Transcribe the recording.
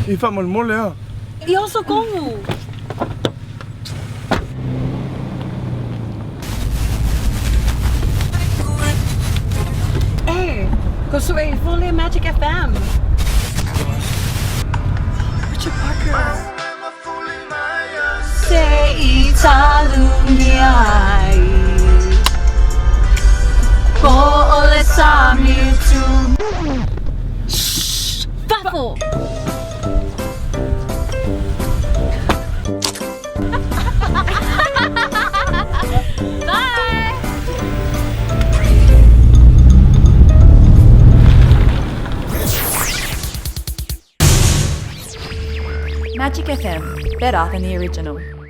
Ifat molmole. Eu sou como? Hey, gusto ay fully Magic FM. Richard Parker. Say italuniai. Boole sa YouTube. Shh! Fafo! Bye! Magik FM, better than the original.